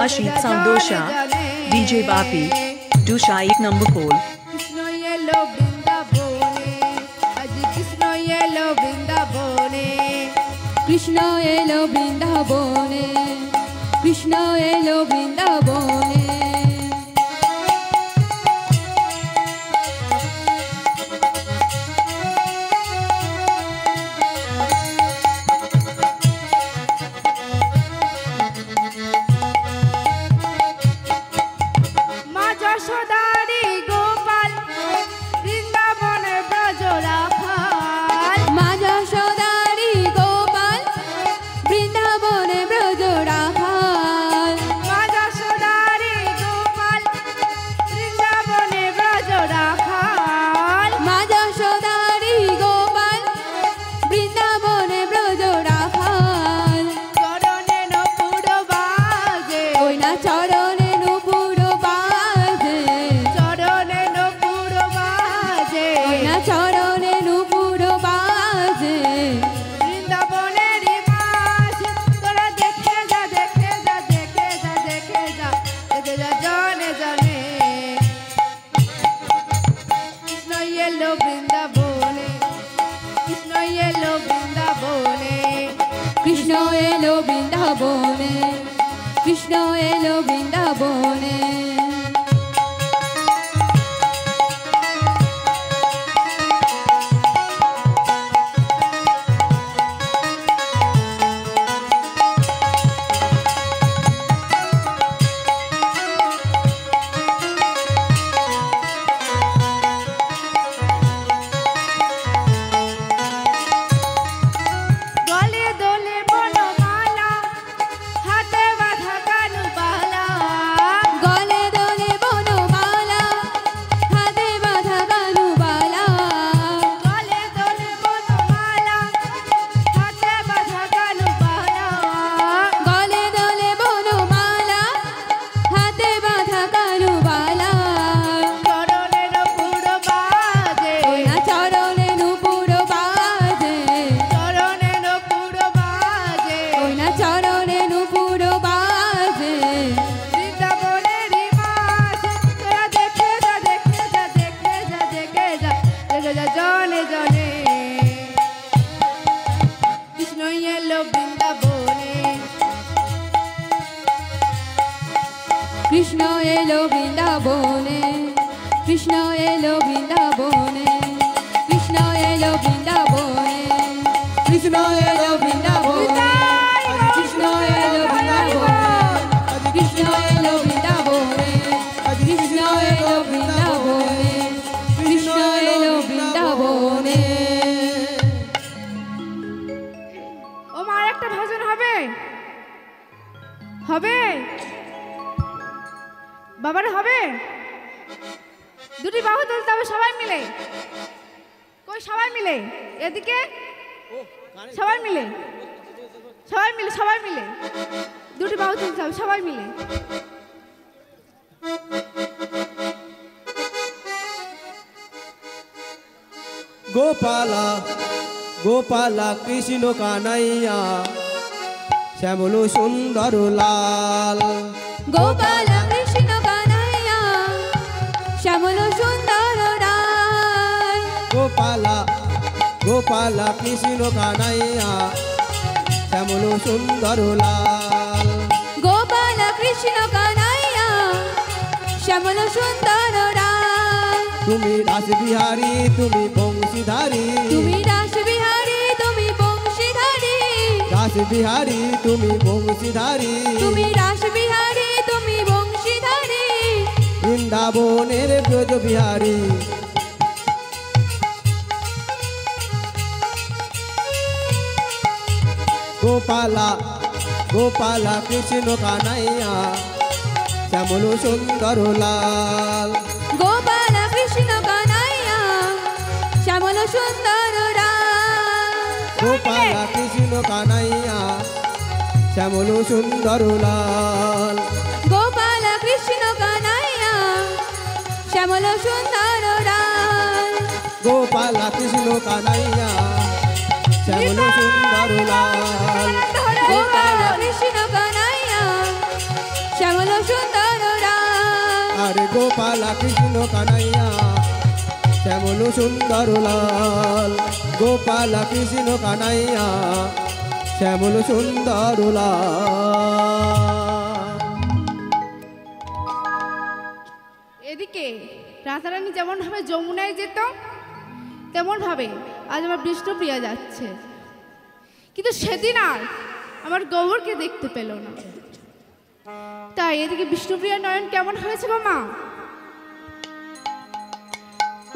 Rashid Samdosha, DJ Bapi, Dusha 8 number pole. Krishna এলো বৃন্দাবনে, আজ কৃষ্ণ এলো বৃন্দাবনে, কৃষ্ণ এলো বৃন্দাবনে, কৃষ্ণ এলো বৃন্দাবনে। মা যশোদারি গোপাল বৃন্দাবনে ব্রজ রাখাল, মা যশোদারি গোপাল বৃন্দাবনে ব্রজ রাখাল, মা যশোদারি গোপাল বৃন্দাবনে ব্রজ রাখাল, মা যশোদারি গোপাল বৃন্দাবনে ব্রজ রাখাল। চরণে নূপুর বাজে, ওই না চরণে নূপুর বাজে, চরণে নূপুর বাজে, ওই না চরণে নূপুর বাজে। বৃন্দাবনের মাঝ তোরা দেখে যা, দেখে যা, দেখে যা, দেখে যা, দেখে যা জনে জনে। কৃষ্ণ এলো বৃন্দাবনে, কৃষ্ণ এলো বৃন্দাবনে, কৃষ্ণ এলো বৃন্দাবনে, কৃষ্ণ এলো বৃন্দাবনে। গলে দোলে বনমালা, হাতে বাঁধা কানুবালা, গলে দোলে বনমালা, হাতে বাঁধা কানুবালা, গলে দোলে বনমালা, হাতে বাঁধা কানুবালা, গলে দোলে বনমালা, হাতে বাঁধা কানুবালা। চরণে নূপুর বাজে, ওই না চরণে নূপুর বাজে, চরণে নূপুর বাজে, ওই না চরণে নূপুর বাজে। বৃন্দাবনের মাঝ তোরা দেখে যা, দেখে যা, দেখে যা, দেখে যা, দেখে যা জনে জনে। কৃষ্ণ এলো বৃন্দাবনে, কৃষ্ণ এলো বৃন্দাবনে, কৃষ্ণ এলো বৃন্দাবনে, কৃষ্ণ এলো বৃন্দাবনে, কৃষ্ণ এলো বৃন্দাবনে, কৃষ্ণ এলো বৃন্দাবনে, কৃষ্ণ এলো বৃন্দাবনে, কৃষ্ণ এলো বৃন্দাবনে, কৃষ্ণ এলো বৃন্দাবনে। ও মা, একটা ভজন হবে? হবে বাবারে, হবে? দুটি বাহু তুলতে হবে সবাই মিলে। কই সবাই মিলে? এদিকে সবাই মিলে, সবাই মিলে, সবাই মিলে দুটি বাহু তুলতে হবে সবাই মিলে। গোপালা গোপালা কৃষ্ণ কানাইয়া, শ্যামল সুন্দর লাল। গোপাল কৃষ্ণ কানাইয়া, শ্যামল সুন্দর রায়। গোপালা গোপালা কৃষ্ণ কানাইয়া, শ্যামল সুন্দর লাল। গোপাল কৃষ্ণ কানাইয়া, শ্যামল সুন্দর রায়। তুমি রাসবিহারী, তুমি বংশীধারী, তুমি রাসবিহারী, তুমি বংশীধারী, রাসবিহারী তুমি বংশীধারী, তুমি রাসবিহারী, তুমি বংশীধারী। বৃন্দাবনের ব্রজবিহারী। গোপালা গোপালা কৃষ্ণ কানাইয়া, শ্যামল সুন্দর লাল। গোপাল কৃষ্ণ কানাইয়া, শ্যামল সুন্দর রায়। গোপালা কৃষ্ণ কানাইয়া, শ্যামল সুন্দর লাল। গোপাল কৃষ্ণ কানাইয়া, শ্যামল সুন্দর রায়। গোপালা কৃষ্ণ কানাইয়া, শ্যামল সুন্দর লাল। গোপাল কৃষ্ণ কানাইয়া, শ্যামল সুন্দর লাল আরে গোপালা কৃষ্ণ কানাইয়া শ্যামল সুন্দর লাল গোপালা কৃষ্ণ কানাইয়া শ্যামল সুন্দর লাল। এদিকে রাধারানী যেমন ভাবে যমুনায় যেত তেমন ভাবে আজ আমার বিষ্ণুপ্রিয়া যাচ্ছে, কিন্তু সেদিন আর আমার গৌরকে দেখতে পেল না। তাই এদিকে বিষ্ণুপ্রিয়ার নয়ন কেমন হয়েছে গো মা?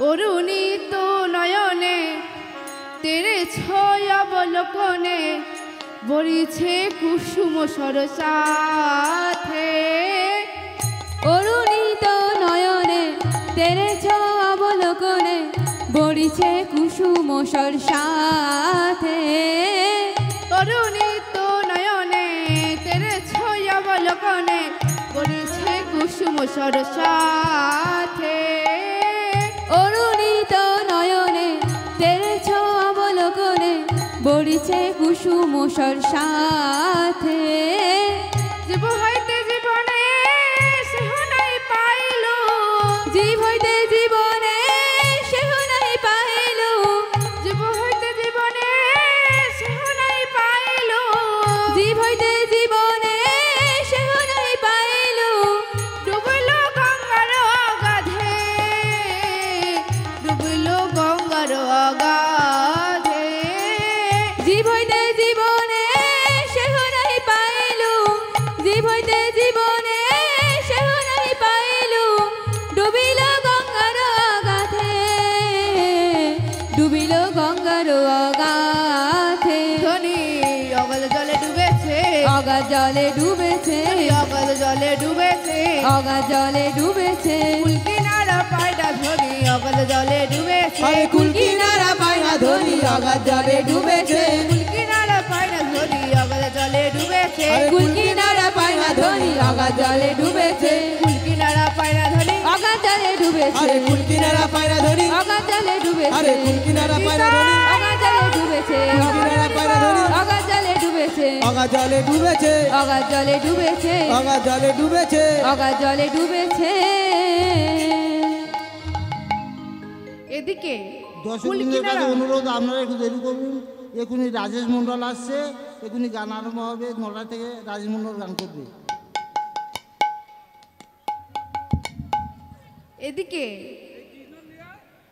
অরুণিত নয়নে তেরে ছয় অবলোকনে বরিছে কুসুম সরসাথে। অরুণিত নয়নে তেরে অবলোকনে বড়িছে কুসুম সরসাথে। অরুণিত নয়নে তেরে ছয় অবলোকনে বরিছে কুসুম সরসাথে। অরুণিত নয়নে তেরে অবলোকনে বড়িছে কুসুম সরসাথে। জীব হইতে জীবনে সেহ নাই পাইল, জীব হইতে জীবনে সেহ নাই পাইল, জীব হইতে জীবনে সেহ নাই পাইল, জীব হইতে জীবনে সেহ নাই পাইল। ডুবল গঙ্গার অগাধে, ডুবল গঙ্গার অগাধে। জীব হইতে জীবনে সেহ নাই পাইল, জীব হইতে জীবনে সেহ নাই পাইল। ডুবিল গঙ্গার অগাধে, ডুবিল গঙ্গার অগাধে। ধনী অগাধ জলে ডুবেছে, অগাধ জলে ডুবেছে, অগাধ জলে ডুবেছে, অগাধ জলে ডুবেছে। কুল কিনারা পায়না ধনী অগাধ জলে ডুবেছে, আরে কুল কিনারা পায়না ধনী অগাধ জলে ডুবেছে, কুল কিনারা পায়না ধনী অগাধ জলে ডুবেছে, আরে কুল কিনারা পায়না ধনী অগাধ জলে ডুবেছে, কুল কিনারা পায়না ধনী অগাধ জলে ডুবেছে, আরে কুল কিনারা পায়না ধনী অগাধ জলে ডুবেছে, আরে কুল কিনারা পায়না ধনী অগাধ জলে ডুবেছে, কুল কিনারা পায়না ধনী অগাধ জলে ডুবেছে, অগাধ জলে ডুবেছে, অগাধ জলে ডুবেছে, অগাধ জলে ডুবেছে। অগাধ জলে ডুবেছে। এদিকে দর্শকবৃন্দের কাছে অনুরোধ, আপনারা একটু দেরি করুন। এখনই রাজেশ মণ্ডল আসছে, এখনই গান আরম্ভ হবে। 9টা থেকে রাজেশ মণ্ডল গান করবে। এদিকে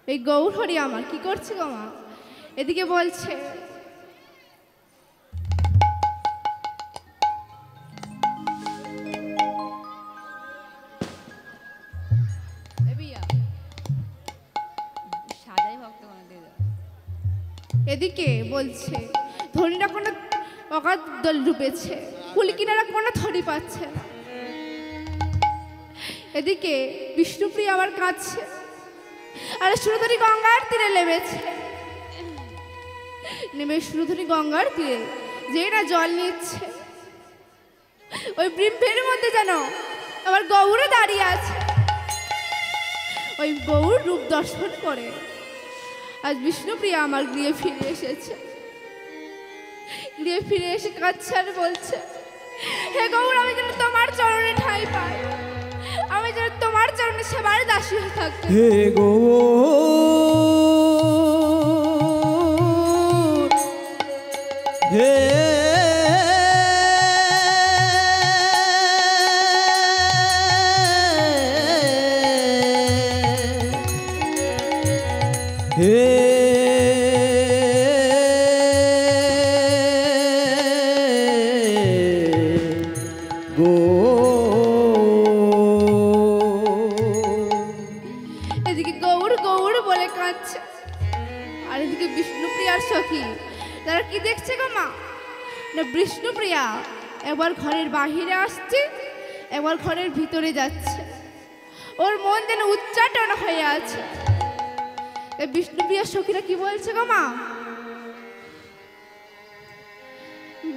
এই গৌর হরি আমার কি করছে গো মা? এদিকে বলছে এদিকে বলছে ধনীরা কোনো অগাধ দল ডুবেছে, কুল কিনারা কোনো ধনী পাচ্ছে না। এদিকে বিষ্ণুপ্রিয়া আমার কাছে আর সুরধনী গঙ্গার তীরে নেমেছে, নেমে সুরধনী গঙ্গার তীরে যে না জল নিচ্ছে, ওই বৃম্ভের মধ্যে যেন আমার গৌর দাঁড়িয়ে আছে। ওই গৌর রূপ দর্শন করে আজ বিষ্ণুপ্রিয়া আমার গৃহে ফিরে এসেছে। গৃহে ফিরে এসে কাঁদছে আর বলছে, হে গৌর, আমি যেন তোমার চরণে ঠাঁই পাই, আমি যেন তোমার চরণে সেবার দাসী হয়ে থাকতে। হে গো হে হে গো। এদিকে গৌর গৌর বলে কাঁদছে আর এদিকে বিষ্ণুপ্রিয়ার সখী তারা কি দেখছে গো মা? না বিষ্ণুপ্রিয়া একবার ঘরের বাহিরে আসছে, একবার ঘরের ভিতরে যাচ্ছে, ওর মন যেন উচ্চাটন হয়ে আছে। বিষ্ণুপ্রিয়ার সখীরা কি বলছে গো মা?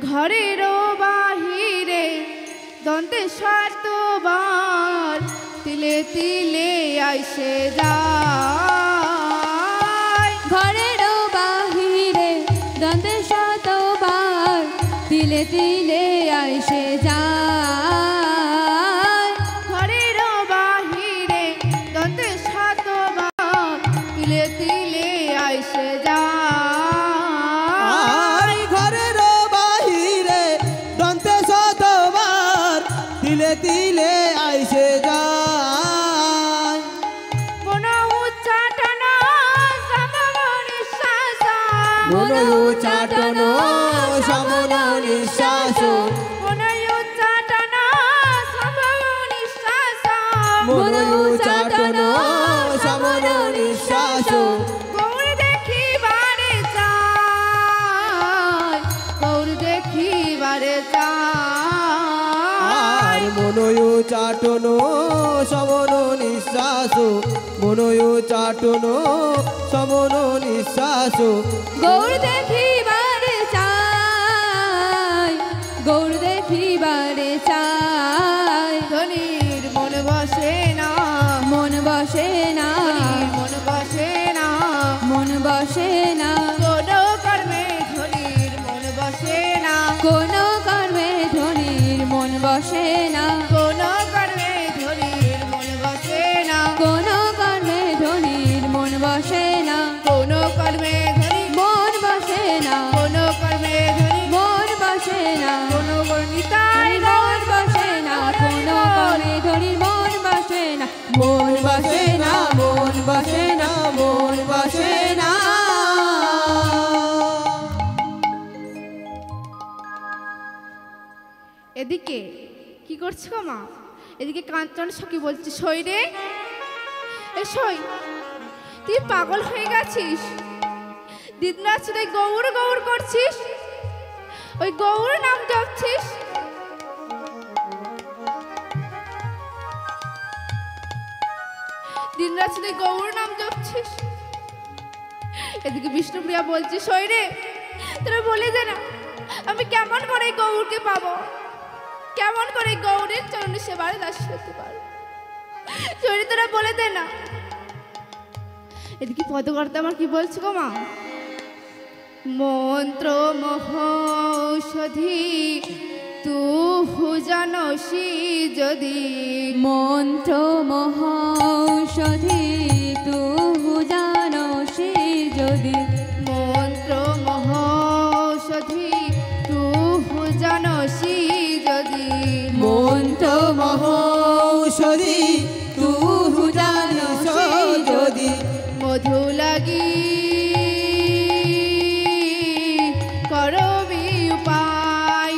ঘরের বাহিরে দন্তে শতবার তিলে তিলে আইসে যায়, ঘরের বাহিরে দন্তে শতবার তিলে তিলে আইসে যায়। তিলে তিলে আইসে যায় মন উচ্চাটনা সমন নিঃশ্বাস মন উচ্চাটন সমন নিঃশ্বাস মন উচ্চাটনা সমন নিঃশ্বাস মন উচ্চাটন সমন নিঃশ্বাস গৌর দেখিবারে চাই গৌর দেখিবারে চাই আর মনয়ু চাটন সমন নিঃশ্বাস মনয়ু চাটন সমন নিঃশ্বাস গৌর দেখিবারে চাই গৌর দেখিবারে চাই ধনির মন বসে না মন বসে না মন বসে না মন বসে না কোনো কর্মে ধনির মন বসে না কোনো কর্মে ধনির মন বসে না কোনো কর্মে ধনির মন বসে না কোনো কর্মে ধনির মন বসে না কোনো কর্মে ধনি মন বসে না কোনো কর্মে ধনি মন বসে না কোনো গণিতাই মন বসে না কোনো কর্মে ধনির মন বসে না মন বসে না মন বসে না মন বসে না এদিকে কি করছো গো মা এদিকে কাঞ্চন সখী বলছে সই রে এ সই তুই পাগল হয়ে গেছিস দিন রাত শুধু গৌর গৌর করছিস ওই গৌর নাম জপছিস দিন রাত শুধু গৌর নাম জপছিস এদিকে বিষ্ণুপ্রিয়া বলছে সই রে তোরা বলে দে না আমি কেমন করে এই গৌরকে পাবো কেমন করে গৌরের চরণ সেবার দাসী হতে পারো সই তোরা বলে দে না এদিকে পদকর্তা আমার কি বলছো গো মা মন্ত্র মহৌষধি তু জানসি যদি মন্ত্র মহৌষধি তু জানসি যদি মন্ত্র মহৌষধি তু জানসি যদি মন্ত্র মহৌষধি তু জানস যদি মধু লাগি করবি উপায়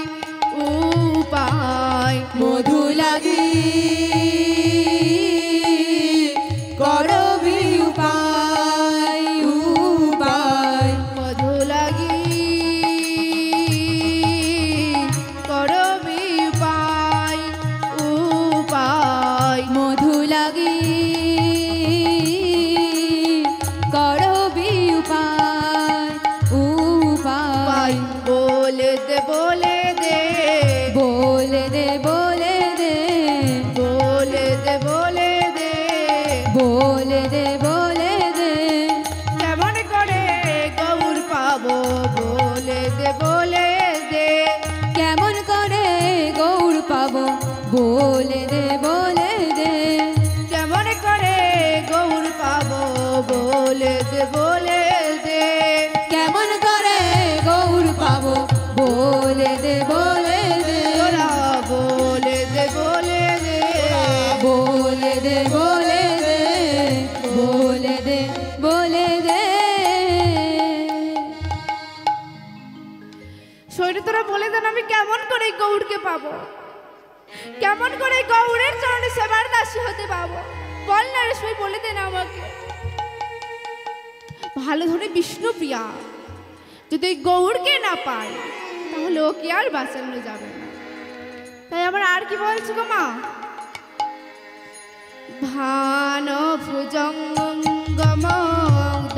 উপায় মধু লাগি করবি উপায় উপায় মধু লাগি করবি উপায় উপায় মধু লাগি করবি উপায় উপায় বলে দে বলে দে বলে দে বলে দে বলে দে বলে দে বলে দে বলে দে কেমন করে গৌর পাবো বলে দে বলে দে কেমন করে গৌর পাবো বলে দে বলে দে কেমন করে গৌর পাবো বলে দে বলে দে কেমন করে গৌর পাবো বলে দে বলে দে তোরা বলে দে বলে দে বলে দে বলে দে বলে দে বলে দে শরীরে তোরা বলে দেন আমি কেমন করে এই গৌরকে পাবো কেমন করে এই গৌরের চরণে সেবার দাসী হতে পাবো বল না রে সই বলে দেন আমাকে ভালো ধরে বিষ্ণুপ্রিয়া যদি এই গৌরকে না পায় তাহলে ওকে আর বাঁচানো যাবে না তাই আবার আর কি বলছো গো মা ভান ভুজঙ্গম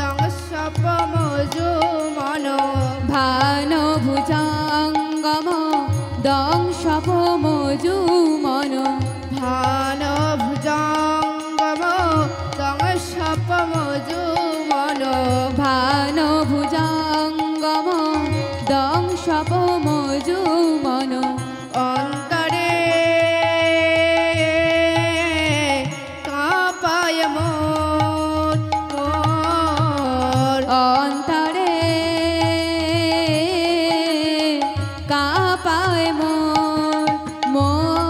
দংশপমজো মন ভান ভুজাঙ্গম দংশপ মজু মন ভান ভুজঙ্গম দংশপমজো মন ভান ভুজাঙ্গম দংশপ মজু মন অন্তরে কাঁপায় মোর মোর অন্তরে কাঁপায় মোর মোর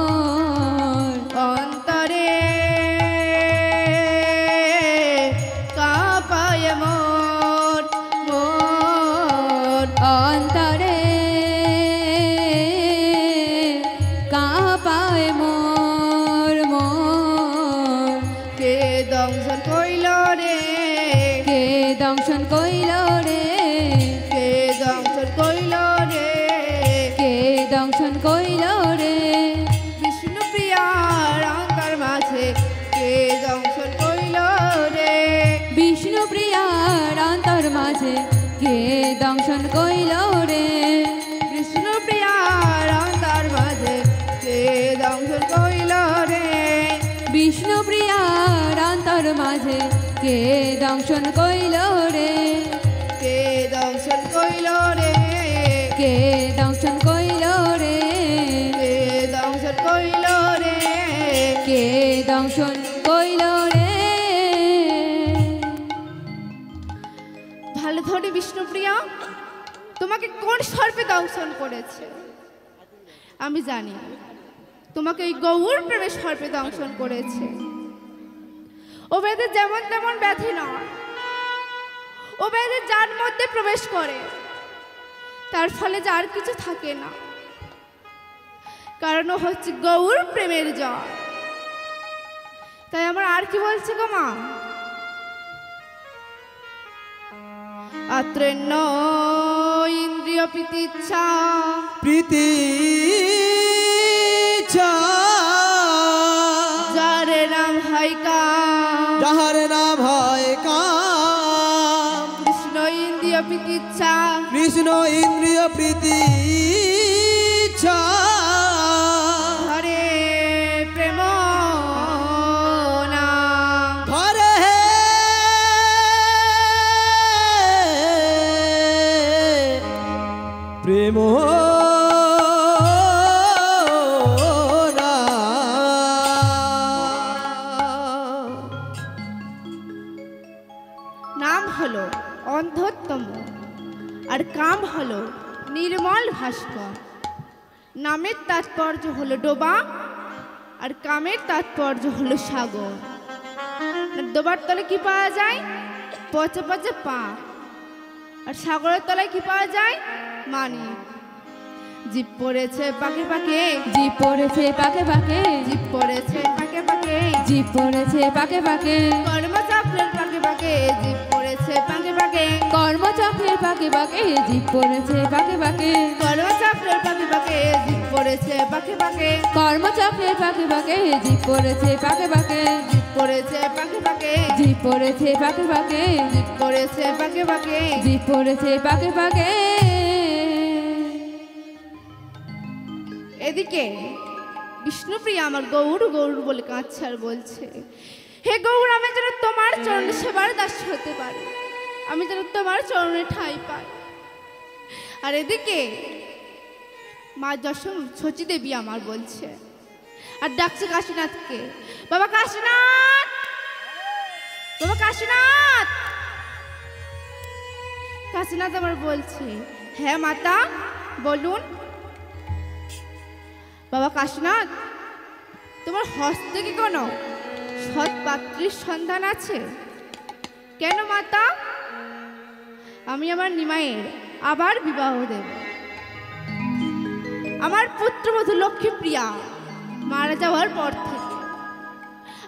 বিষ্ণুপ্রিয়ার অন্তর মাঝে কে দংশন কইল রে, কে দংশন কইল রে, কে দংশন কইল রে, কে দংশন কইল রে, কে দংশন কইল রে। ভালো ধরে বিষ্ণুপ্রিয়া, তোমাকে কোন সর্পে দংশন করেছে? আমি জানি তোমাকে ওই গৌর প্রেমে সর্পে দংশন করেছে। ও ব্যাধি যেমন তেমন ব্যাধি নয়, ও ব্যাধি যার মধ্যে প্রবেশ করে তার ফলে যার কিছু থাকে না, কারণ ও হচ্ছে গৌর প্রেমের জল। তাই আমার আর কি বলছে গো মা? আত্রেন্ন ইন্দ্রিয় প্রীতিচ্ছা, প্রীতি যার নাম হয় কাম, যাহার নাম হয় কাম, কৃষ্ণ ইন্দ্রিয় প্রীতিচ্ছা, কৃষ্ণ ইন্দ্রিয় প্রীতি হরে প্রেম নাম, হরে প্রেম নাম হলো অন্ধোত্তম আর কাম হলো নির্মল ভাস্কর। নামের তাৎপর্য হলো ডোবা আর কামের তাৎপর্য হলো সাগর। ডোবার তলে কি পাওয়া যায়? পচে পচে পা। আর সাগরের তলায় কি পাওয়া যায়? মানিক। জিপ পড়েছে পাকে পাকে, জিপ পড়েছে পাকে পাকে, জিপ পড়েছে পাকে পাকে, জিপ পড়েছে পাকে পাকে, কর্মচক্রের পাকে পাকে, জিপ পড়েছে পাকে পাকে, কর্মচক্রের পাকে পাকে, জিপ পড়েছে পাকে পাকে, কর্মচক্রের পাকে পাকে, জিপ পড়েছে পাকে পাকে, কর্মচক্রের পাকে পাকে, জিপ পড়েছে পাকে পাকে, জিপ পড়েছে পাকে পাকে, জিপ পড়েছে পাকে পাকে, জিপ পড়েছে পাকে পাকে। জিপ পড়েছে পাকে পাকে। এদিকে বিষ্ণুপ্রিয়া আমার গৌর গৌর বলে কাঁদছে আর বলছে, হে গৌর, আমি যেন তোমার চরণে সেবার দাস হতে পারি, আমি যেন তোমার চরণে ঠাঁই পাই। আর এদিকে মা যশোম শচী দেবী আমার বলছে আর ডাকছে কাশীনাথকে, বাবা কাশীনাথ, বাবা কাশীনাথ। কাশীনাথ আমার বলছে, হ্যাঁ মাতা বলুন। বাবা কাশীনাথ, তোমার হস্তে কি কোনো সৎ পাত্রীর সন্ধান আছে? কেন মাতা? আমি আমার নিমাইয়ের আবার বিবাহ দেব। আমার পুত্রবধূ লক্ষ্মীপ্রিয়া মারা যাওয়ার পর থেকে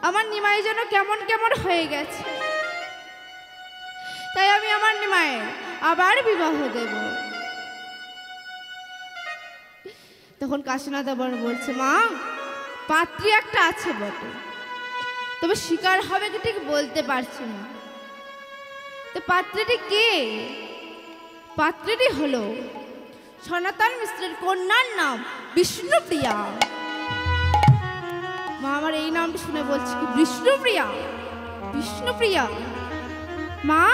আমার নিমাই যেন কেমন কেমন হয়ে গেছে, তাই আমি আমার নিমাইয়ের আবার বিবাহ দেব। তখন কাশীনাথ আবার বলছে, মা পাত্রী একটা আছে বটে, তবে শিকার হবে কি ঠিক বলতে পারছি না। তো পাত্রীটি কে? পাত্রীটি হলো সনাতন মিশ্রের কন্যার নাম বিষ্ণুপ্রিয়া। মা আমার এই নামটি শুনে বলছে কি, বিষ্ণুপ্রিয়া? বিষ্ণুপ্রিয়া মা,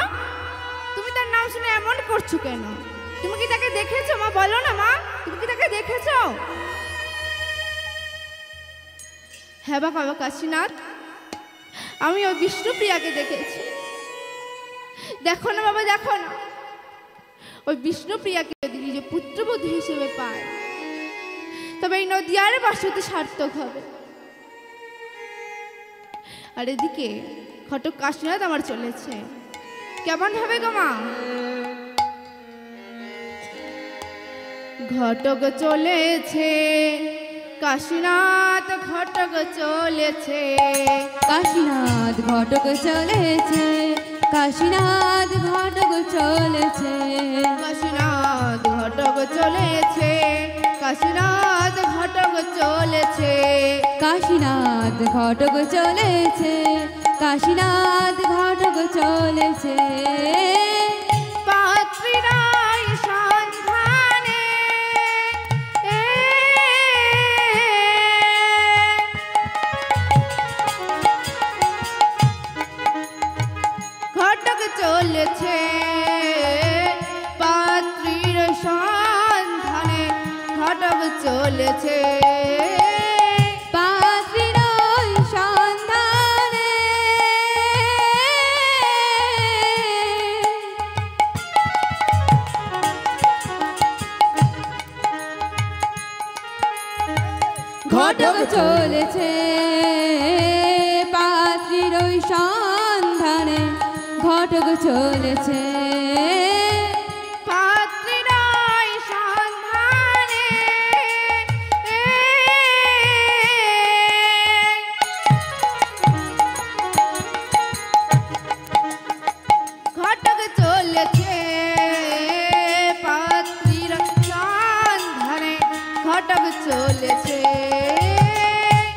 তুমি তার নাম শুনে এমন করছো কেন? তুমি কি তাকে দেখেছো? মা বলো না মা, তুমি কি তাকে দেখেছো? হ্যাঁ বাবা কাশীনাথ, আমি ওই বিষ্ণুপ্রিয়াকে দেখেছি। দেখো না বাবা, দেখো না, ওই বিষ্ণুপ্রিয়াকে যদি নিজে পুত্রবধূ হিসেবে পায় তবে এই নদিয়ার বাসতে সার্থক হবে। আর এদিকে ঘটক কাশীনাথ আমার চলেছে, কেমন হবে গো মা? ঘটক চলেছে কাশীনাথ, ঘটক চলেছে, কাশীনাথ ঘটক চলেছে, কাশীনাথ ঘটক চলেছে, কাশীনাথ ঘটক চলেছে, কাশীনাথ ঘটক চলেছে, কাশীনাথ ঘটক চলেছে, কাশীনাথ ঘটক চলেছে। পাত্রীরাই সন্ধানে চলেছে পাত্রীর ওই সন্ধানে ঘটক চলেছে পাত্রীর ওই সন্ধানে ঘটক চলেছে পাত্রীর ওই সন্ধানে ঘটক চলেছে পাত্রীর সন্ধানে ঘটক চলেছে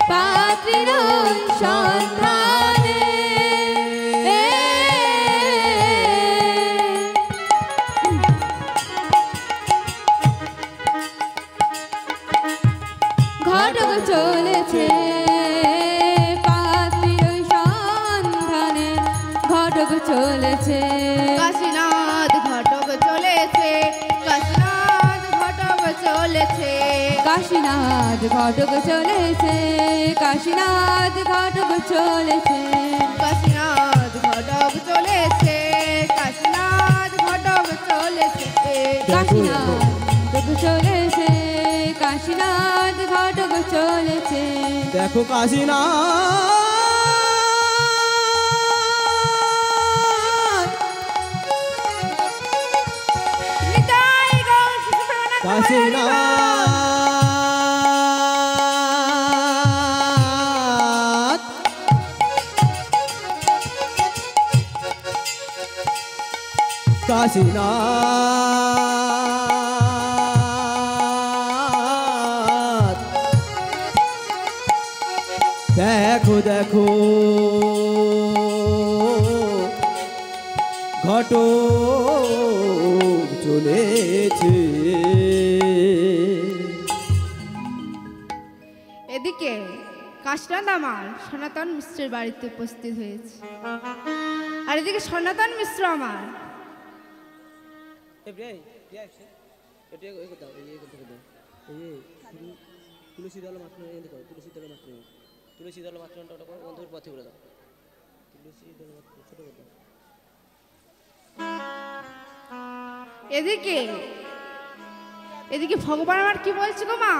পাত্রীর ওই সন্ধানে ঘটক চলেছে পাত্রীর ওই সন্ধানে ঘটক চলেছে কাশীনাথ ঘটক চলেছে কাশীনাথ ঘটক চলেছে কাশীনাথ ঘটক চলেছে কাশীনাথ ঘটক চলেছে কাশীনাথ ঘটক চলেছে কাশীনাথ ঘটক চলেছে কাশীনাথ ঘটক চলেছে কাশীনাথ ঘটক চলেছে দেখো কাশীনাথ নিতাই গৌর শিশুপ্রাণনাথ কাশীনাথ কাশীনাথ দেখো দেখো ঘটক চলেছে এদিকে কাশীনাথ আমার সনাতন মিশ্রের বাড়িতে উপস্থিত হয়েছে আর এদিকে সনাতন মিশ্র আমার তুলসী দল মাত্র তুলসী দল মাত্র তুলসী দল মাত্র বন্ধুর পথে বলে দাও তুলসী দল মাত্র ছোট কথা এদিকে এদিকে ভগবান আমার কি বলছে গো মা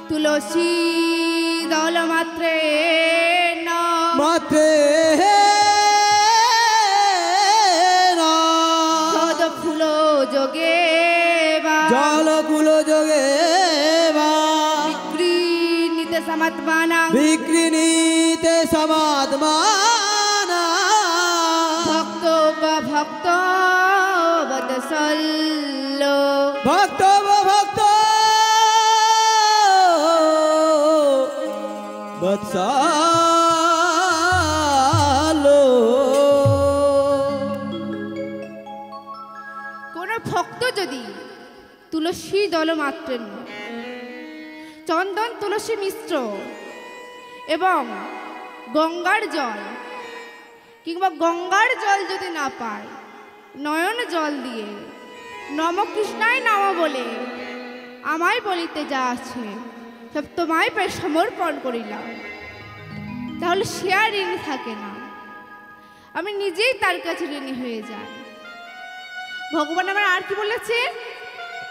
তুলসী দল মাত্রে মাত্রে সদ ফুল যোগে জলকুল যোগে বিক্রিণীতে সমাত্মানা বিক্রিণীতে সমাত্মানা ভক্ত বা ভক্ত বৎসল্য ভক্ত ভক্ত বৎসালো কোন ভক্ত যদি তুলসী দল মাত্রেন চন্দন তুলসী মিশ্র এবং গঙ্গার জল কিংবা গঙ্গার জল যদি না পায় নয়ন জল দিয়ে নম কৃষ্ণায় নাম বলে আমায় বলিতে যা আছে সব তোমায় প্রায় সমর্পণ করিলাম তাহলে সে আর ঋণী থাকে না আমি নিজেই তার কাছে ঋণী হয়ে যাই ভগবান আমার আর কি বলেছে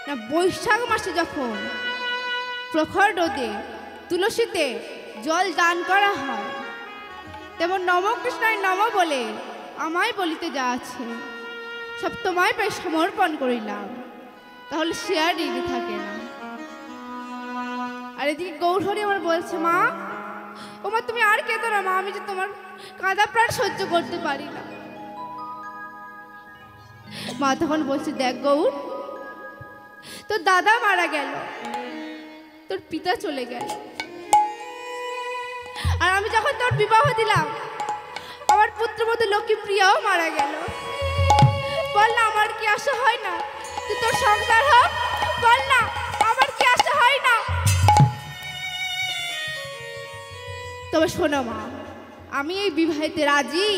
না বৈশাখ মাসে যখন প্রখর রোদে তুলসীতে জল দান করা হয় তেমন নম কৃষ্ণায় নম বলে আমায় বলিতে যা আছে সব তোমায় প্রায় সমর্পণ করিলাম তাহলে সে আর ঋণী থাকে না আর এদিকে গৌরহরি আমার বলছে মা ও মা তুমি আর কেঁদো না মা আমি যে তোমার কাঁদা প্রাণ সহ্য করতে পারি না মা তখন বলছে দেখ গৌর তোর দাদা মারা গেল তোর পিতা চলে গেল আর আমি যখন তোর বিবাহ দিলাম আমার পুত্রবধূ লক্ষ্মীপ্রিয়াও মারা গেল বল না আমার কি আশা হয় না তুই তোর সংসার হোক বল না আমার কি আশা হয় না তবে শোনো মা আমি এই বিবাহেতে রাজি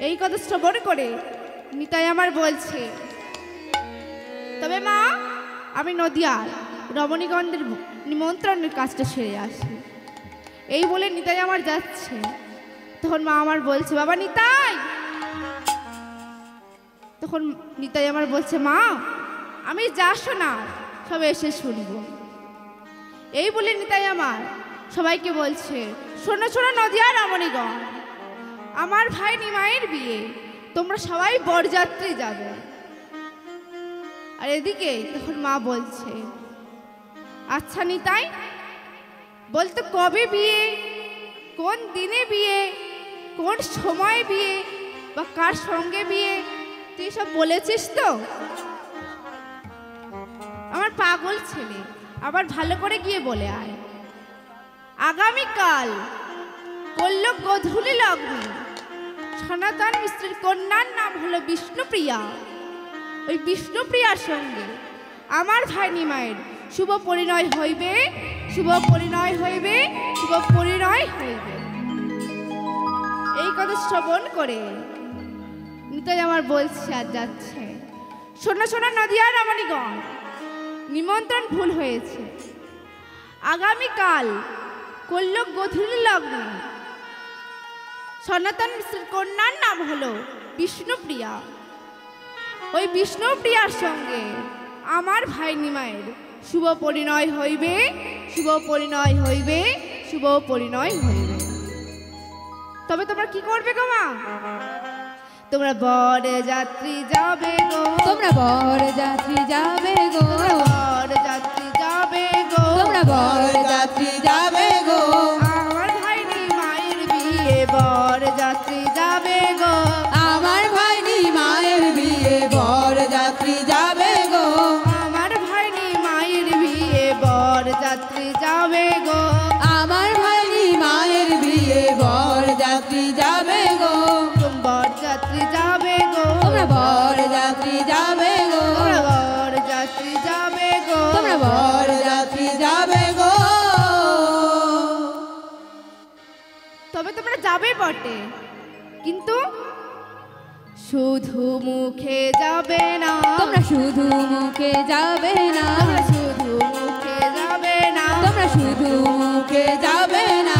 এই কথা শ্রবণ করে নিতাই আমার বলছে তবে মা আমি নদিয়ার রমণীগঞ্জের নিমন্ত্রণের কাজটা সেরে আসি। এই বলে নিতাই আমার যাচ্ছে। তখন মা আমার বলছে, বাবা নিতাই। তখন নিতাই আমার বলছে, মা আমি যা শোনার সব এসে শুনব। এই বলে নিতাই আমার সবাইকে বলছে, শোনো শোনো নদিয়ার রমণীগণ, আমার ভাই নিমাইয়ের বিয়ে, তোমরা সবাই বরযাত্রী যাবে। আর এদিকে তখন মা বলছে, আচ্ছা নিতাই, বলতো কবে বিয়ে, কোন দিনে বিয়ে, কোন সময় বিয়ে, বা কার সঙ্গে বিয়ে, তুই সব বলেছিস তো? আমার পাগল ছেলে, আবার ভালো করে গিয়ে বলে আয়। আগামীকাল করল গোধূলি লগ্নে সনাতন মিশ্রের কন্যার নাম হলো বিষ্ণুপ্রিয়া। ওই বিষ্ণুপ্রিয়ার সঙ্গে আমার ভাই নিমাইয়ের শুভ পরিণয় হইবে, শুভ পরিণয় হইবে, শুভ পরিণয় হইবে। এই কথা শ্রবণ করে নিতাই আমার বলছে আর যাচ্ছে, শোনো শোনো নদিয়ার রমণীগণ, নিমন্ত্রণ ভুল হয়েছে। আগামীকাল করল গোধূলি লগ্নে সনাতন মিশ্রের কন্যার নাম হলো বিষ্ণুপ্রিয়া। ওই বিষ্ণুপ্রিয়ার সঙ্গে আমার ভাই নিমাইয়ের শুভ পরিণয় হইবে, শুভ পরিণয় হইবে, শুভ পরিণয় হইবে। তবে তোমরা কি করবে গো মা? তোমরা বরযাত্রী যাবে গো, তোমরা বরযাত্রী যাবে গো, বরযাত্রী যাবে গো, তোমরা বরযাত্রী যাবে গো, আমার ভাই নিমাইয়ের বিয়ে বরযাত্রী যাবে গো, আমার ভাই নিমাইয়ের বিয়ে বরযাত্রী যাবে গো, আমার ভাই নিমাইয়ের বিয়ে বরযাত্রী যাবে গো, আমার ভাই নিমাইয়ের বিয়ে বরযাত্রী যাবে গো, বরযাত্রী যাবে গো, তোমরা বরযাত্রী যাবে গো, তোমরা বরযাত্রী যাবে গো, তোমরা বরযাত্রী যাবে গো। তবে তোমরা যাবে বটে, কিন্তু শুধু মুখে যাবে না, তোমরা শুধু মুখে যাবে না, তোমরা শুধু মুখে যাবে না, তোমরা শুধু মুখে যাবে না,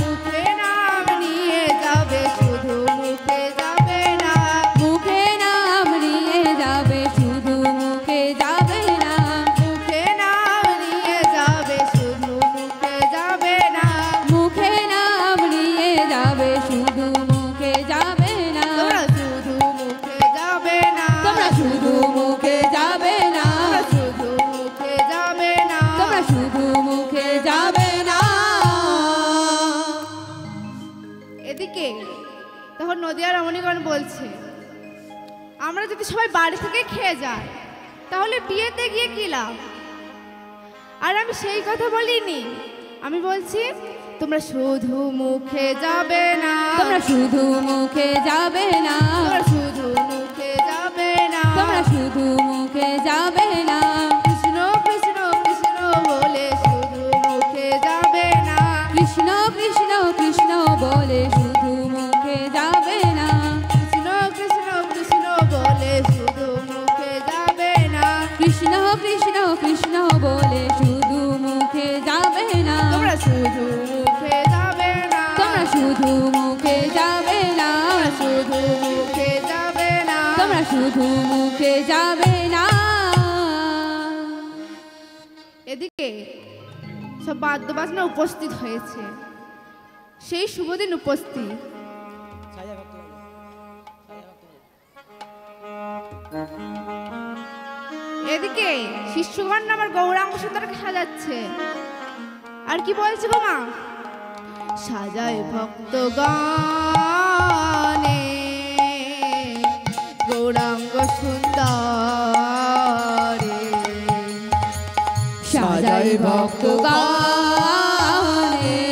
মুখে নাম নিয়ে যাবে, শুধু মুখে যাবে না, মুখে নাম নিয়ে যাবে, শুধু মুখে যাবে না, মুখে নাম নিয়ে যাবে, শুধু মুখে যাবে না, মুখে নাম নিয়ে যাবে, শুধু মুখে যাবে না, তোমরা শুধু মুখে যাবে না, তোমরা শুধু মুখে যাবে না, তোমরা শুধু মুখে যাবে না, তোমরা শুধু মুখে যাবে না। এদিকে তখন নদিয়ার রমণীগণ বলছে, আমরা যদি সবাই বাড়ি থেকে খেয়ে যাই তাহলে বিয়েতে গিয়ে কি লাভ? আর আমি সেই কথা বলিনি, আমি বলছি তোমরা শুধু মুখে যাবে না, তোমরা শুধু মুখে যাবে না, তোমরা শুধু মুখে যাবে না, তোমরা শুধু মুখে যাবে না, কৃষ্ণ কৃষ্ণ কৃষ্ণ বলে শুধু মুখে যাবে না, কৃষ্ণ কৃষ্ণ কৃষ্ণ বলে শুধু মুখে যাবে না, কৃষ্ণ কৃষ্ণ কৃষ্ণ বলে শুধু মুখে যাবে না, কৃষ্ণ কৃষ্ণ কৃষ্ণ বলে শুধু মুখে যাবে না, তোমরা শুধু মুখে যাবে না, তোমরা শুধু মুখে যাবে না, তোমরা শুধু মুখে যাবে না, তোমরা শুধু মুখে যাবে না। এদিকে সব বাদ্য বাজনা উপস্থিত হয়েছে, সেই শুভদিন উপস্থিত। ছায়া ভক্ত গান, ছায়া ভক্ত গান। এদিকে শিষ্যগণ আমার গৌরাঙ্গ সুন্দরকে সাজাচ্ছে। আর কি বলছে গো মা? সাজায় ভক্ত গানে গৌরাঙ্গ সুন্দরে, সাজাই ভক্ত গানে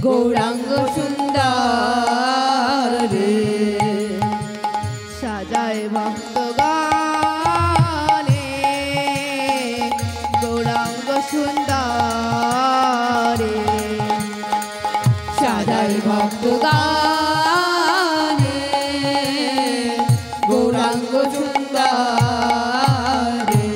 গৌরাঙ্গ সুন্দর রে, সাজায় ভক্ত গানে গৌরাঙ্গ সুন্দরে, সাজাই ভক্ত গানে গৌরাঙ্গ সুন্দর রে,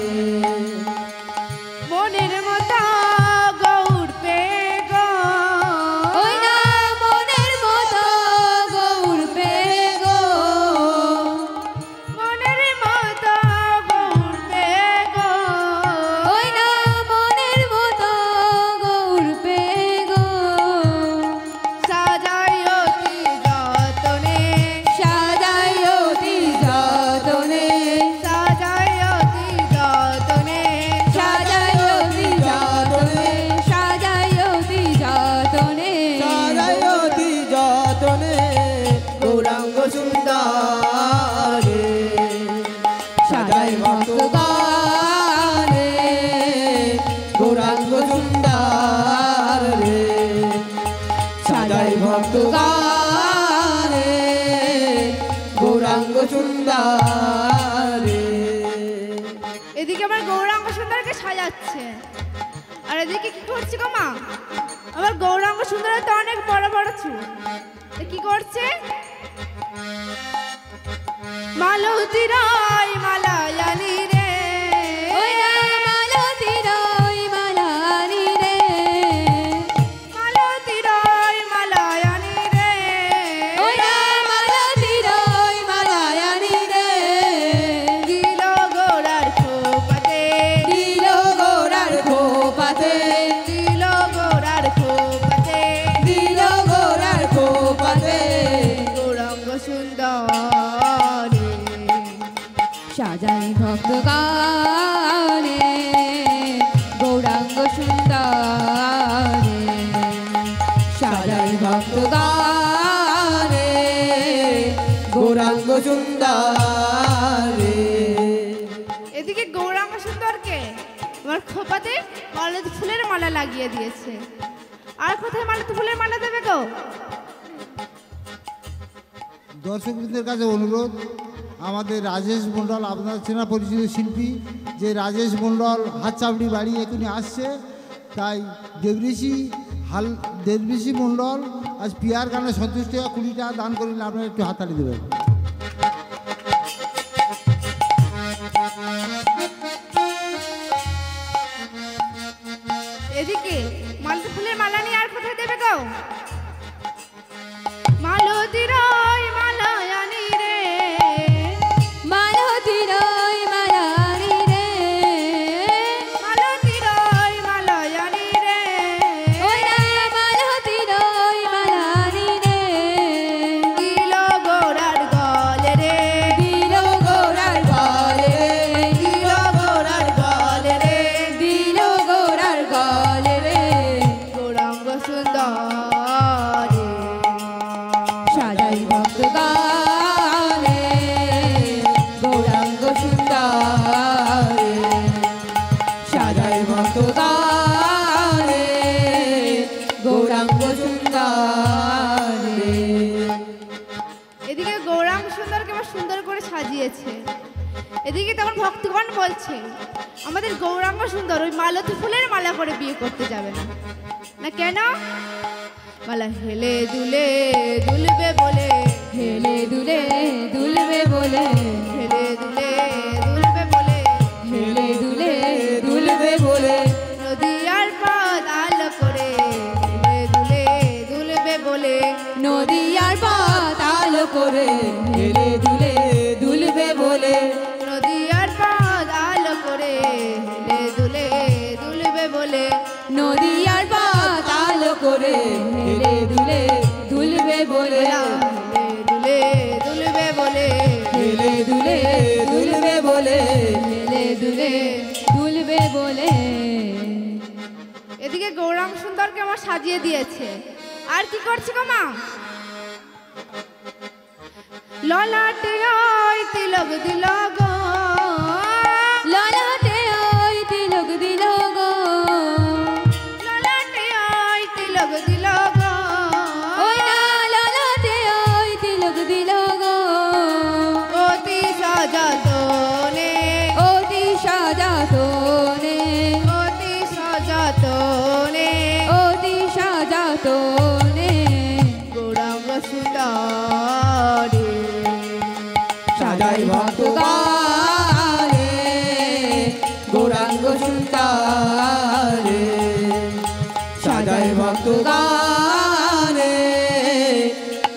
এদিকে কি করছে গো মা? আমার গৌরাঙ্গ সুন্দর তো অনেক বড় বড় চুল। কি করছে? মালতী রায় মালায়ানি রে, মালতী রায় মালায়ানি রে, মালতী রায় মালায়ানি রে, মালতী রায় মালায়ানি রে, দিল গোড়ার খোপাতে, দিল গোড়ার খোপাতে, দিল গোড়ার খোপাতে, দিল গোড়ার খোপাতে, গৌরাঙ্গ সুন্দর সাজাই ভক্ত গানে গৌরাঙ্গ সুন্দরে, সাজাই ভক্ত গানে গৌরাঙ্গ সুন্দরে। এদিকে গৌরাঙ্গ সুন্দরকে আমার খোপাতে মালতী ফুলের মালা লাগিয়ে দিয়েছে। আর কোথায় মালতী ফুলের মালা দেবে গো? দর্শকদের কাছে অনুরোধ, আমাদের রাজেশ মণ্ডল, আপনার চেনা পরিচিত শিল্পী, যে রাজেশ মণ্ডল হাতচাপড়ি বাড়ি এখনই আসছে, তাই দেবঋষি মণ্ডল আজ পিয়ার গানে সন্তুষ্ট হয়ে 20 টাকা দান করলেন, আপনারা একটু হাততালি দেবেন। এদিকে মালতী ফুলের মালা নিয়ে আর কোথায় দেবে গো? মালতী রায় মালায়ানি রে, মালতী রায় মালায়ানি রে, মালতী রায় মালায়ানি রে, মালতী রায় মালায়ানি রে, দিল গোড়ার গলে রে, দিল গোড়ার গলে, দিল গোড়ার গলে রে, দিল গোড়ার গলে রে, গৌরাঙ্গ সুন্দর সাজাই ভক্ত গানে গৌরাঙ্গ সুন্দরে, সাজাই ভক্ত গানে গৌরাঙ্গ সুন্দরে। এদিকে গৌরাঙ্গ সুন্দরকে আমার সুন্দর করে সাজিয়েছে। এদিকে তখন ভক্তগণ বলছে আমাদের গৌরাঙ্গ সুন্দর ওই মালতী ফুলের মালা করে বিয়ে করতে যাবে না। না কেন? মালা হেলে দুলে দুলবে বলে, হেলে দুলে দুলবে বলে, হেলে দুলে দুলবে বলে, হেলে দুলে দুলবে বলে, নদীয়ার পথ আলো করে, হেলে দুলে দুলবে বলে, নদীয়ার পথ আলো করে, হেলে দুলে দুলবে বলে, নদীয়ার পথ আলো করে, হেলে দুলে দুলবে বলে, নদীয়ার পথ আলো করে, হেলে দুলে দুলবে বলে, হেলে দুলে দুলবে বলে, হেলে দুলে দুলবে বলে, হেলে দুলে দুলবে বলে। এদিকে গৌরাঙ্গ সুন্দরকে আমার সাজিয়ে দিয়েছে। আর কি করছে গো মা? ললাটে ওই তিলক দিল গো, ললাটে ওই তিলক দিল গো, ললাটে ওই তিলক দিল গো, ওই না ললাটে ওই তিলক দিল গো, অতি সযতনে, অতি সযতনে, অতি সযতনে, অতি সযতনে, গৌরাঙ্গ সুন্দরে সাজাই ভক্ত গানে গৌরাঙ্গ সুন্দরে, সাজাই ভক্ত গানে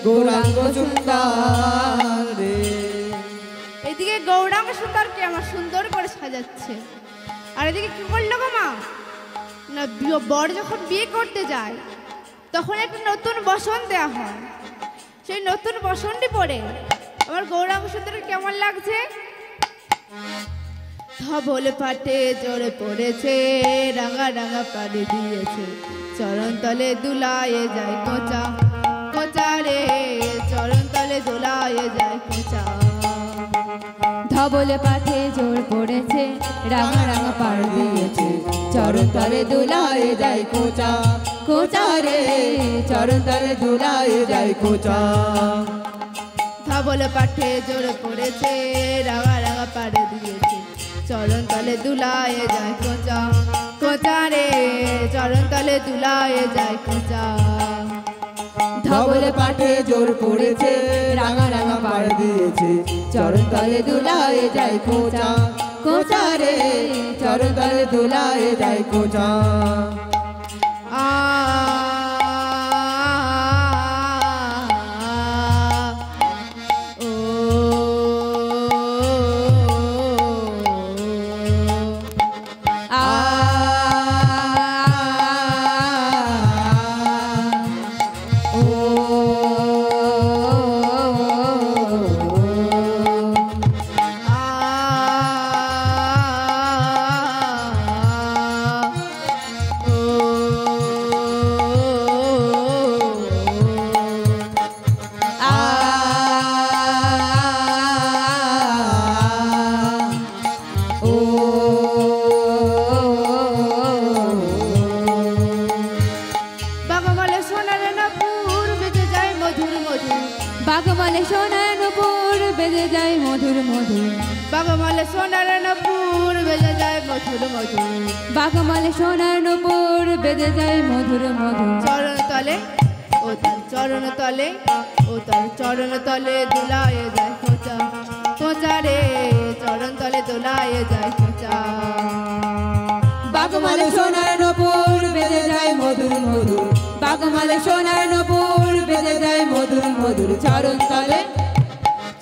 গৌরাঙ্গ সুন্দরে। এদিকে গৌরাঙ্গ সুন্দরকে আমার সুন্দর করে সাজাচ্ছে। আর এদিকে কি করলো গো মা? না বর যখন বিয়ে করতে যায় তখন একটা নতুন বসন দেওয়া হয়। সেই নতুন বসনটি পরে আমার গৌরাঙ্গ সুন্দরকে কেমন লাগছে? ধবল পাটে জোরে পড়েছে, রাঙা রাঙা পাড়ি দিয়েছে, চরণ তলে দুলায়ে যায় কোচা, কোচা রে চরণ তলে দুলায়ে যায় কোচা। ধবল পাঠে জোর পড়েছে, রাঙা রাঙা পাড় দিয়েছে, চরণ তলে দুলায়ে যায় কোচা, কোচা রে চরণ তলে দুলায়ে যায় কোচা। ধবল পাঠে জোর পড়েছে, রাঙা রাঙা পাড়ে দিয়েছে, চরণ তলে দুলায়ে যায় কোচা, কোচা রে চরণ তলে দুলায় যায় খোঁচা ধবল পাটে জোর পড়েছে রাঙা রাঙা পাড় দিয়েছে চরণ তলে দুলায় যায় খোঁচা খোঁচা রে চরণ তলে দুলায় যায় খোঁচা বাগমালে সোনার নূপুর বেজে যায় মধুর মধুর বাগমালে সোনার নূপুর বেজে যায় মধুর মধুর বাগমালে সোনার নূপুর বেজে যায় মধুর মধুর চরণ তলে ও তার চরণ তলে ও তার চরণ তলে দুলায় যায় খোঁচা খোঁচা রে চরণ তলে দুলায় যায় খোঁচা বাগমালে সোনার নূপুর বেজে যায় মধুর মধুর বাগমালে সোনার নূপুর বেজে যায় মধুর মধুর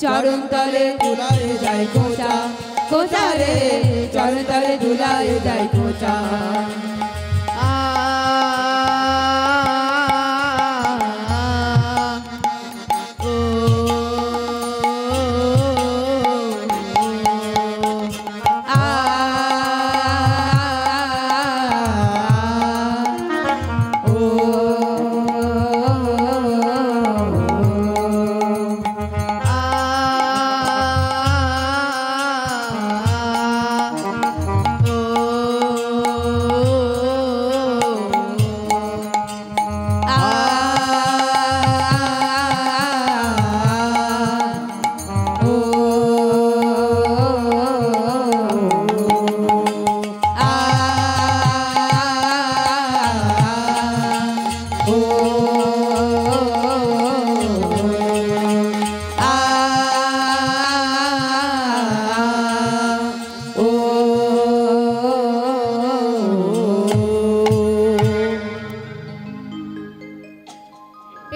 চরণ তলে দুলায় যায় খোঁচা খোঁচা রে চরণ তলে দুলায় যায় খোঁচা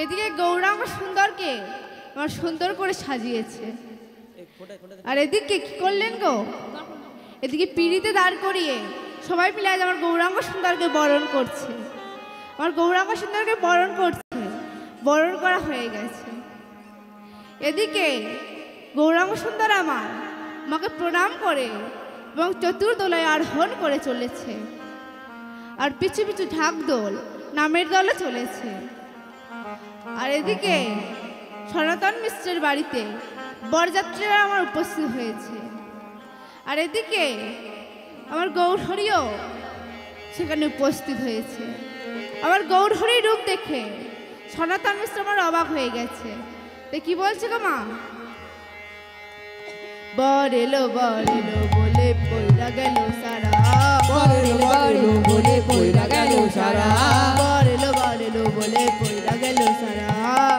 এদিকে গৌরাঙ্গ সুন্দরকে আমার সুন্দর করে সাজিয়েছে আর এদিকে কি করলেন গো এদিকে পিড়িতে দাঁড় করিয়ে সবাই মিলে আজ আমার গৌরাঙ্গ সুন্দরকে বরণ করছে আমার গৌরাঙ্গ সুন্দরকে বরণ করছে বরণ করা হয়ে গেছে এদিকে গৌরাঙ্গ সুন্দর আমার মাকে প্রণাম করে এবং চতুর্দোলায় আরোহণ করে চলেছে আর পিছু পিছু ঢাকদোল নামের দলে চলেছে আর এদিকে সনাতন মিশ্রের বাড়িতে বরযাত্রীরা আমার উপস্থিত হয়েছে আর এদিকে আমার গৌরহরিও সেখানে উপস্থিত হয়েছে আমার গৌরহরির রূপ দেখে সনাতন মিশ্র আমার অবাক হয়ে গেছে তো কি বলছে গো মা বর এলো বলে পইরা গেল সারা বর এলো বলে পইরা গেল সারা বর এলো বলে পইরা গেল সারা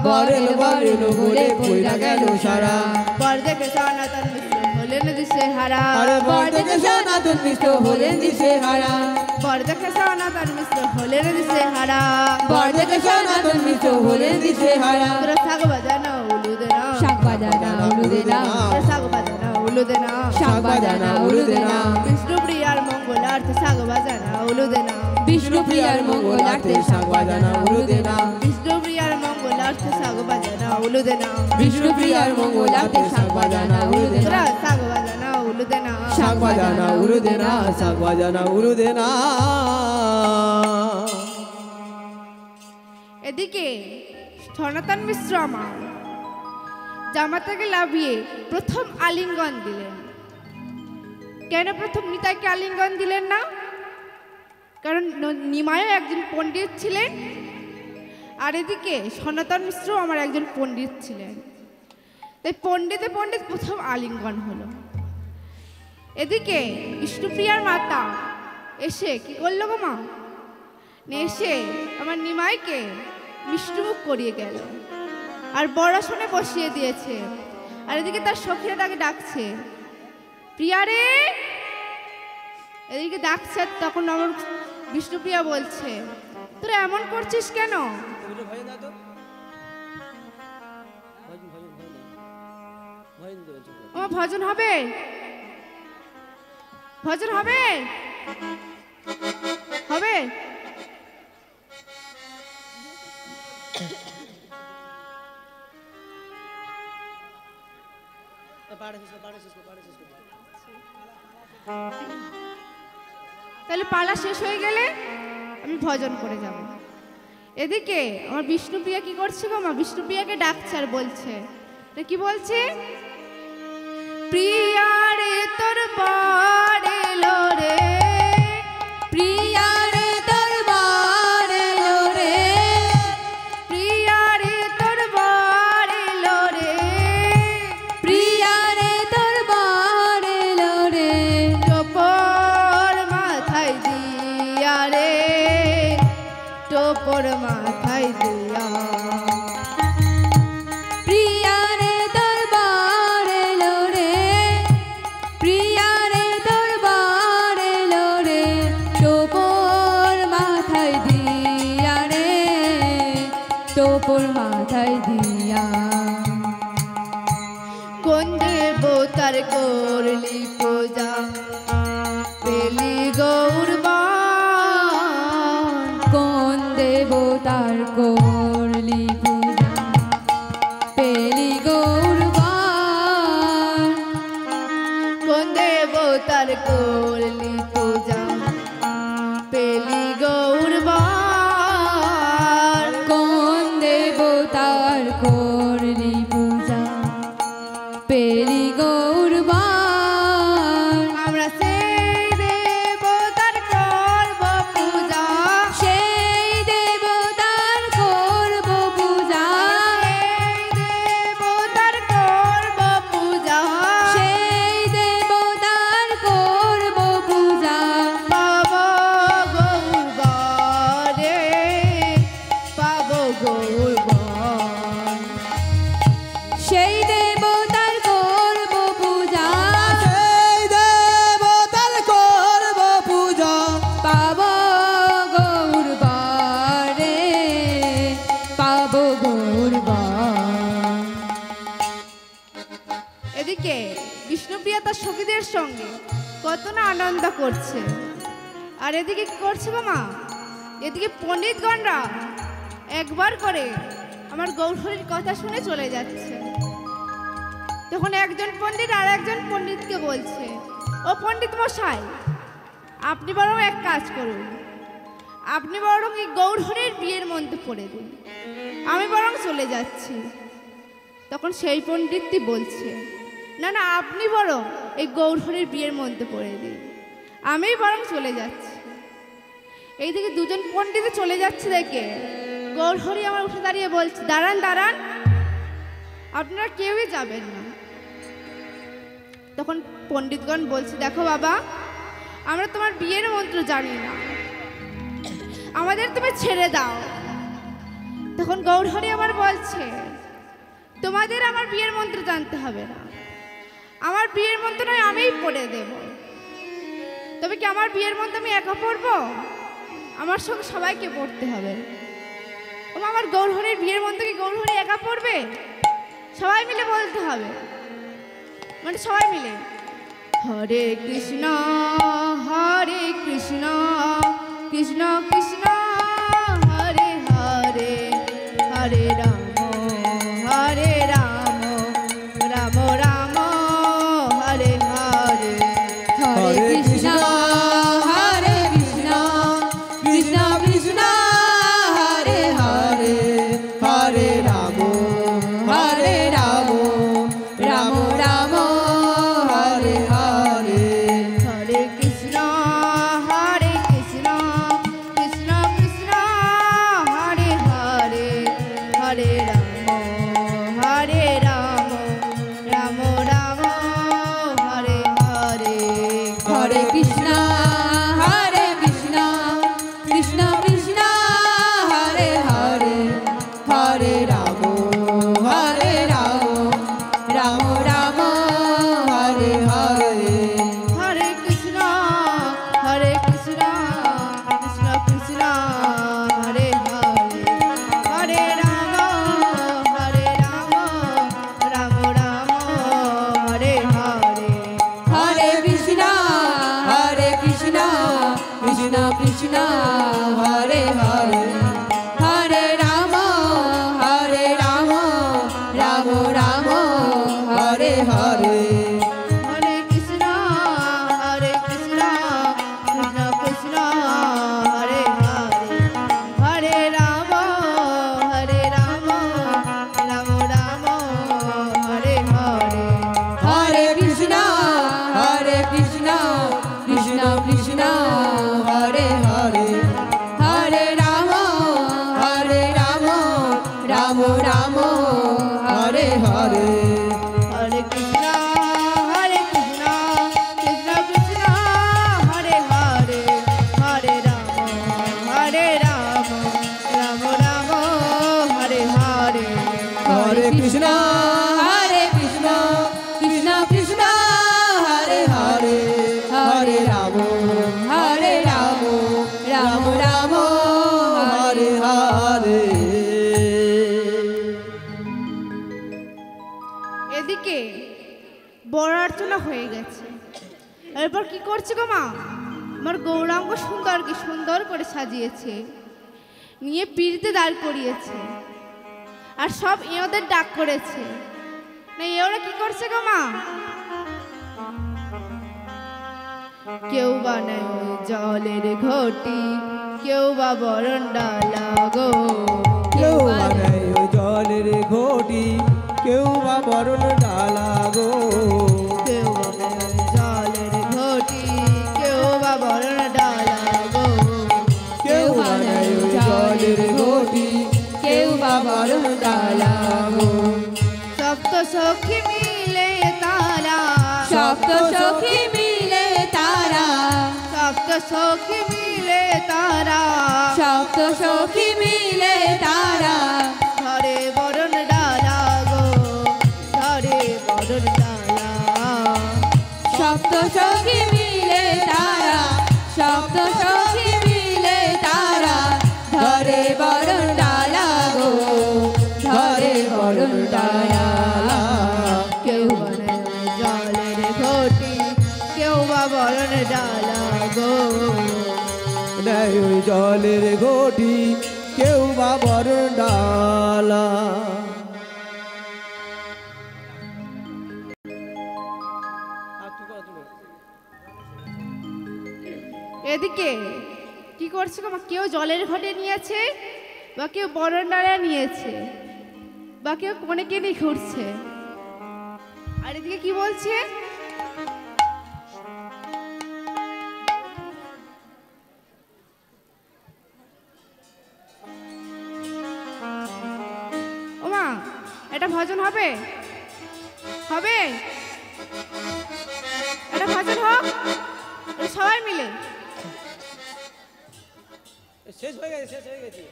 বর এলো বলে পইরা গেল সারা বর দেখে সনাতন মিশ্র হলেন দিশে হারা আরে বর দেখে সনাতন মিশ্র হলেন দিশে হারা বর দেখে সনাতন মিশ্র হলেন দিশে হারা বর দেখে সনাতন মিশ্র হলেন দিশে হারা তোরা শাক বাজানা উলুদে না শাক বাজানা উলুদে না তোরা শাক বাজানা উলুদে না শাক বাজানা উলুদে না বিষ্ণু প্রিয়ার মঙ্গলার্থে শাক বাজানা উলুদে না বিষ্ণু প্রিয়ার মঙ্গলার্থে শাক বাজানা উলুদে না বিষ্ণু প্রিয়ার মঙ্গলার্থে শাক বাজানা উলুদে না বিষ্ণু প্রিয়ার মঙ্গলার্থে শাক বাজানা উলুদে না তোরা শাক বাজানা উলুদে না শাক বাজানা উলুদে না শাক বাজানা উলুদে না এদিকে সনাতন মিশ্র আমার জামাতাকে লাভিয়ে প্রথম আলিঙ্গন দিলেন কেন প্রথম নিতাইকে আলিঙ্গন দিলেন না কারণ নিমায়ও একজন পণ্ডিত ছিলেন আর এদিকে সনাতন মিশ্র আমার একজন পণ্ডিত ছিলেন তাই পণ্ডিতে পণ্ডিত প্রথম আলিঙ্গন হলো এদিকে বিষ্ণুপ্রিয়ার মাতা এসে কি করলো গো মা এসে আমার নিমাইকে মিষ্টিমুখ করিয়ে গেল আর বড় শুনে বসিয়ে দিয়েছে। আর এদিকে তার সখীরা তাকে ডাকছে, প্রিয়া রে, এদিকে ডাকছে। তখন আমার বিষ্ণুপ্রিয়া বলছে, তোরা এমন করছিস কেন? ও ভজন হবে, ভজন হবে, হবে। তাহলে পালা শেষ হয়ে গেলে আমি ভজন করে যাব। এদিকে আমার বিষ্ণুপ্রিয়া কি করছে গো মা? বিষ্ণুপ্রিয়াকে ডাকছে আর বলছে, কি বলছে? প্রিয়া রে তোর বার এলো রে, প্রিয়া রে তোর বার এলো রে, প্রিয়া রে তোর বার এলো রে, প্রিয়া রে তোর বার এলো রে, টোপর মাথায় দিয়া রে, টোপর মাথায় দিয়া। প্রিয়া রে তোর বার এলো রে, প্রিয়া রে তোর বার এলো রে, টোপর মাথায় দিয়া রে, টোপর মাথায় দিয়া। কোন দেবতার করলি পূজা পেলি গৌরবান, কোন দেবতার করলি পূজা পেলি গৌরবান, কোন দেবতার করলি পূজা পেলি গৌরবান, কোন দেবতার করলি পূজা পেলি গৌরবান। আমরা সেই দেবতার করব পূজা, সেই দেবতার করব পূজা, সেই দেবতার করব পূজা, সেই দেবতার করব পূজা। পাব গৌরবারে, পাব গৌরবান। সেই দেবতার করব পূজা, সেই দেবতার করব পূজা, পাব গৌরবারে, পাব গৌরবান। এদিকে বিষ্ণুপ্রিয়া তার সখীদের সঙ্গে কত না আনন্দ করছে। আর এদিকে কি করছে মামা? এদিকে পণ্ডিতগণরা একবার করে আমার গৌরহরির কথা শুনে চলে যাচ্ছে। তখন একজন পণ্ডিত আর একজন পণ্ডিতকে বলছে, ও পণ্ডিত মশাই, আপনি বরং এক কাজ করুন, আপনি বরং এই গৌরহরির বিয়ের মধ্যে পড়ে দিন, আমি বরং চলে যাচ্ছি। তখন সেই পণ্ডিতটি বলছে, না না, আপনি বরং এই গৌরহরির বিয়ের মধ্যে পড়ে দিন, আমি বরং চলে যাচ্ছি। এইদিকে দুজন পণ্ডিত চলে যাচ্ছে দেখে গৌরহরি আমার উঠে দাঁড়িয়ে বলছে, দাঁড়ান দাঁড়ান, আপনারা কেউই যাবেন না। তখন পণ্ডিতগণ বলছে, দেখো বাবা, আমরা তোমার বিয়ের মন্ত্র জানি না, আমাদের তুমি ছেড়ে দাও। তখন গৌরহরি আমার বলছে, তোমাদের আমার বিয়ের মন্ত্র জানতে হবে না, আমার বিয়ের মন্ত্র নয় আমিই পড়ে দেব। তবে কি আমার বিয়ের মন্ত্র আমি একা পড়বো? আমার সঙ্গে সবাইকে পড়তে হবে। আমার গৌরহরির বিয়ের মন্ত্র কি গৌরহরি একা পড়বে? সবাই মিলে বলতে হবে, মানে সবাই মিলে হরে কৃষ্ণ হরে কৃষ্ণ কৃষ্ণ কৃষ্ণ হরে হরে, হরে রাম হরে রাম, রাম রাম হরে হরে। হরে কৃষ্ণ হরে কৃষ্ণ কৃষ্ণ কৃষ্ণ হরে হরে, হরে রাম হরে রাম, রাম রাম হরে হরে। হরে কৃষ্ণ কৃষ্ণ কৃষ্ণ কৃষ্ণ কৃষ্ণ হরে হরে হরে রাম রাম রাম হরে হরে। এদিকে বড় অর্চনা হয়ে গেছে। এরপর কি করছে গো মা? আমার গৌরাঙ্গ সুন্দরকে সুন্দর করে সাজিয়েছে, নিয়ে পিড়িতে দাঁড় করিয়েছে, আর সব এওদের ডাক করেছে। না এওরা কি করছে গো মা? কেউ বানায় জলের ঘটি, কেউ বা বরণ ডালা গো, কেউ বানায় জলের ঘটি, কেউ বা বরণ ডালা গো, কেউ বানায় জলের ঘটি, কেউ বা বরণ ডালা গো, কেউ বানায় জলের ঘটি, কেউ বা বরণ ডালা গো। সপ্ত সখী মিলে তারা, সপ্ত সখী মিলে তারা, সপ্ত সখী মিলে তারা, সপ্ত সখী মিলে তারা, ধরে বরণ ডালা গো, ধরে বরণ ডালা। সপ্ত সখী মিলে তারা, সপ্ত সখী মিলে তারা, ধরে বরণ ডালা গো, ধরে বরণ ডালা। কেউ বানায় জলের ঘটি, কেউ বা বরণ ডালা গো, নেয় ওই জলের ঘটি, কেউ বা বরণ ডালা। এদিকে কি করছে গো মা? কেউ জলের ঘটে নিয়েছে, বা কেউ বরণ ডালা নিয়েছে, বা কেউ কনেকে নিয়ে ঘুরছে। আর এদিকে কি বলছে? ও মা, এটা ভজন হবে? হবে? এটা ভজন হোক সবাই মিলে। শেষ হয়ে গেছে, শেষ হয়ে গেছে,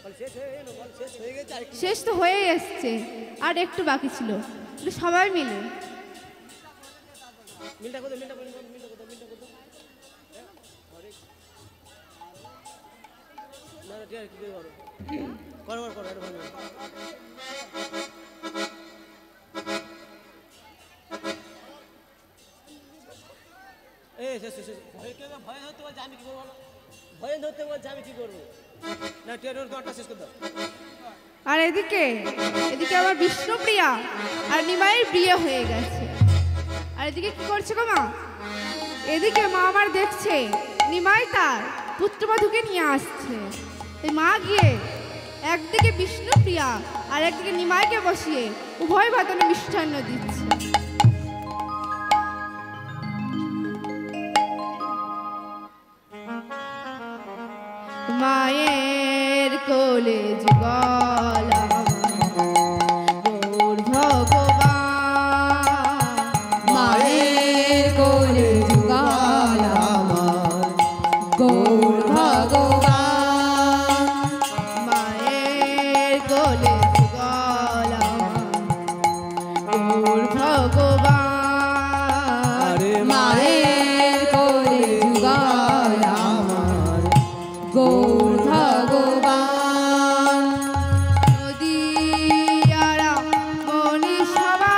বল শেষ হয়ে গেল, বল শেষ হয়ে গেছে। আর শেষ তো হয়ে এসছে, আর একটু বাকি ছিল, একটু সবাই মিলে। মিলটা কোথায়, মিলটা কোথায়, মিলটা কোথায়, মিলটা কোথায়? না না, ঠিক আছে, কি করে করো, করো করো, এটা ভালো। এই শেষ শেষ। ভয় ধরতে বলছে, আমি কি করবো? ভয় ধরতে বলছে, আমি কি করবো? না টেরোর দরটা শেষ করে দাও। আর এদিকে এদিকে আমার বিষ্ণুপ্রিয়া আর নিমাইয়ের বিয়ে হয়ে গেছে। আর এদিকে কি করছে গো মা? এদিকে মা আমার দেখছে নিমাই তার পুত্রবধূকে নিয়ে আসছে। এই মা গিয়ে একদিকে বিষ্ণুপ্রিয়া আর একদিকে নিমাইকে বসিয়ে উভয় ভাতনে মিষ্টান্ন দিচ্ছে। মায়ের কোলে যুগলা গৌর ভগবান, মায়ের কোলে যুগল আমার গৌর ভগবান, মায়ের কোলে যুগলা গৌর ভগবান, আরে মায়ের কোলে যুগল আমার গৌর ভগবান। নদিয়ারা মনি সবাই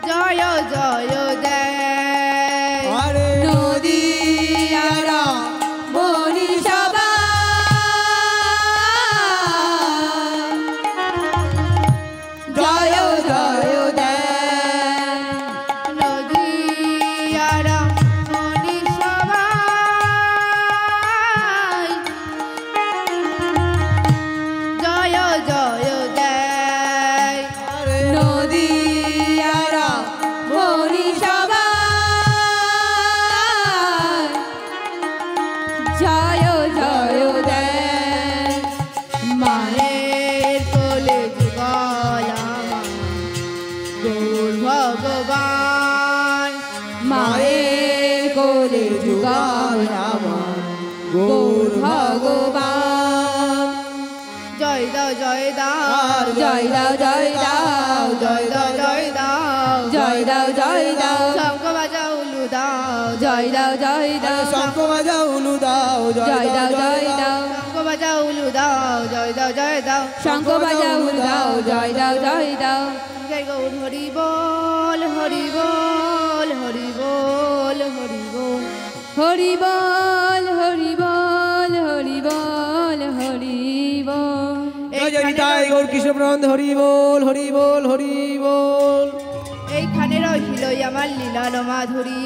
জয় জয় দেয়, আরে নদিয়ারা মনি সবাই জয় জয় দেয়, নদিয়ারা মনি সবাই জয় জয় দেয়, আরে নদিয়ারা মনি সবাই জয় জয় দেয়, মায়ের কোলে যুগল আমার গৌর ভগবান, মায়ের কোলে যুগল আমার গৌর ভগবান। জয় দাও জয় দাও জয় দাও জয় দাও জয় দাও জয় দাও জয় দাও জয় দাও শঙ্খ বাজাও উলু দাও জয় দাও জয় দাও শঙ্খ বাজাও উলু দাও জয় দাও জয় দাও শঙ্খ বাজাও উলু দাও জয় দাও জয় দাও শঙ্খ বাজাও দাও জয় দাও জয় দাও। জয় গৌর হরি বল হরি বল হরি বল হরি বল হরি বল হরি বল হরি বল হরি বল। জয় জয় নিতাই গৌর কৃষ্ণপ্রবন্ধ হরি বল হরি বল হরি বল। এইখানে রহিল আমার লীলার মাধুরী